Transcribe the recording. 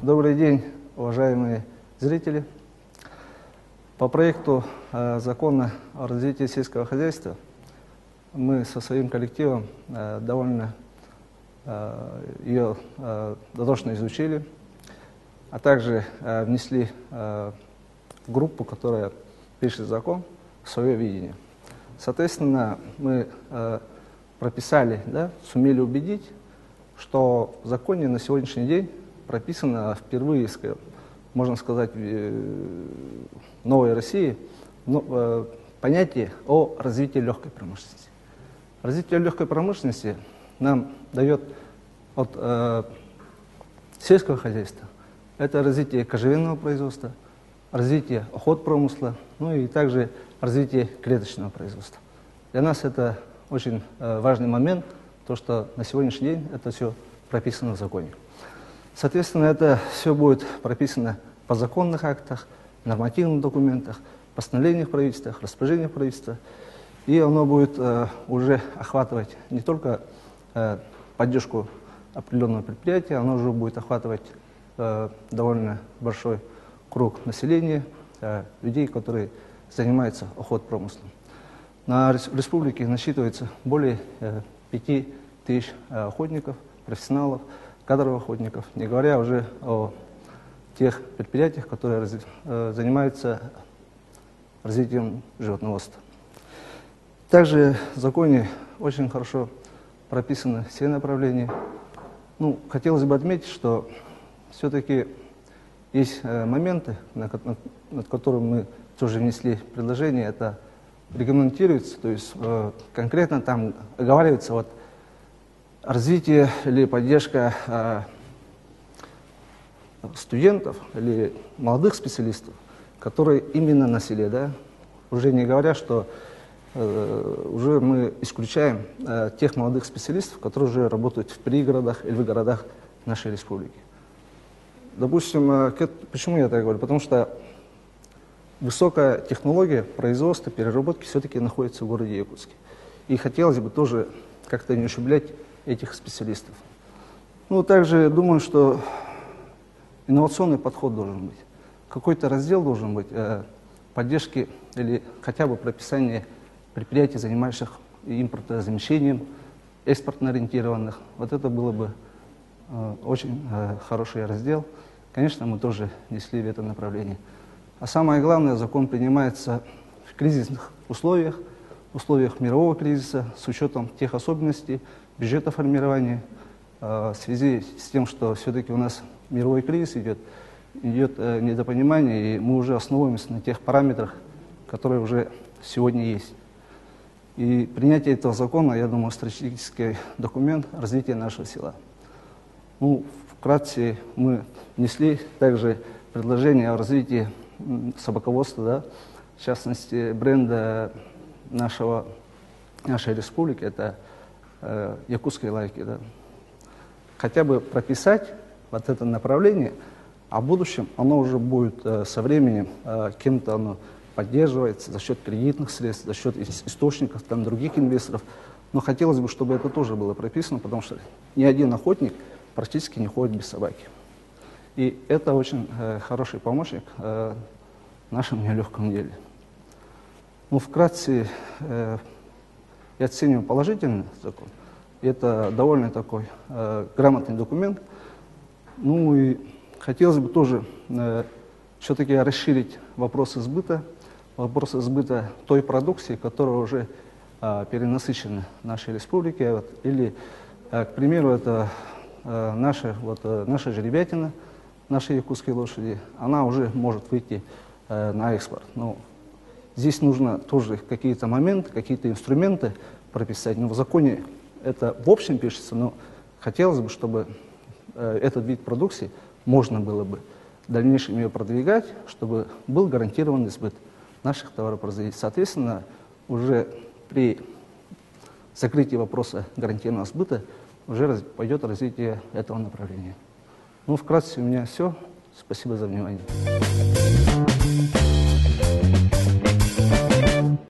Добрый день, уважаемые зрители. По проекту закона о развитии сельского хозяйства мы со своим коллективом довольно ее дотошно изучили, а также внесли в группу, которая пишет закон, свое видение. Соответственно, мы прописали, сумели убедить, что в законе на сегодняшний день прописано впервые, можно сказать, в новой России понятие о развитии легкой промышленности. Развитие легкой промышленности нам дает от сельского хозяйства, это развитие кожевенного производства, развитие охотпромысла, ну и также развитие клеточного производства. Для нас это очень важный момент, то, что на сегодняшний день это все прописано в законе. Соответственно, это все будет прописано в подзаконных актах, нормативных документах, постановлениях правительства, распоряжениях правительства. И оно будет уже охватывать не только поддержку определенного предприятия, оно уже будет охватывать довольно большой круг населения, людей, которые занимаются охотпромыслом. На республике насчитывается более 5000 охотников, профессионалов, кадровых охотников, не говоря уже о тех предприятиях, которые занимаются развитием животноводства. Также в законе очень хорошо прописаны все направления. Хотелось бы отметить, что все-таки есть моменты, над которыми мы тоже внесли предложение, это регламентируется, то есть конкретно там оговаривается развитие или поддержка студентов или молодых специалистов, которые именно на селе, уже не говоря, что уже мы исключаем тех молодых специалистов, которые уже работают в пригородах или в городах нашей республики. Допустим, почему я так говорю? Потому что высокая технология производства, переработки все-таки находится в городе Якутске. И хотелось бы тоже как-то не ущемлять этих специалистов. Также думаю, что инновационный подход должен быть. Какой-то раздел должен быть поддержки или хотя бы прописания предприятий, занимающихся импортозамещением, экспортно ориентированных. Это было бы очень хороший раздел. Конечно, мы тоже несли в это направление. А самое главное, закон принимается в кризисных условиях мирового кризиса, с учетом тех особенностей бюджета формирования, в связи с тем, что все-таки у нас мировой кризис идет недопонимание, и мы уже основываемся на тех параметрах, которые уже сегодня есть. И принятие этого закона, я думаю, стратегический документ развития нашего села. Вкратце мы внесли также предложение о развитии собаководства, в частности, бренда нашей республики, это якутской лайки. Хотя бы прописать это направление, а в будущем оно уже будет со временем кем-то оно поддерживается за счет кредитных средств, за счет источников, других инвесторов. Но хотелось бы, чтобы это тоже было прописано, потому что ни один охотник практически не ходит без собаки. И это очень хороший помощник в нашем нелегком деле. Вкратце, я оцениваю положительный закон. Это довольно такой грамотный документ. И хотелось бы тоже все-таки расширить вопросы сбыта той продукции, которая уже перенасыщена в нашей республике. Или, к примеру, это наша жеребятина, наши якутские лошади, она уже может выйти на экспорт. Здесь нужно тоже какие-то моменты, какие-то инструменты прописать. В законе это в общем пишется, но хотелось бы, чтобы этот вид продукции можно было бы в дальнейшем ее продвигать, чтобы был гарантированный сбыт наших товаропроизводителей. Соответственно, уже при закрытии вопроса гарантированного сбыта уже пойдет развитие этого направления. Вкратце у меня все. Спасибо за внимание.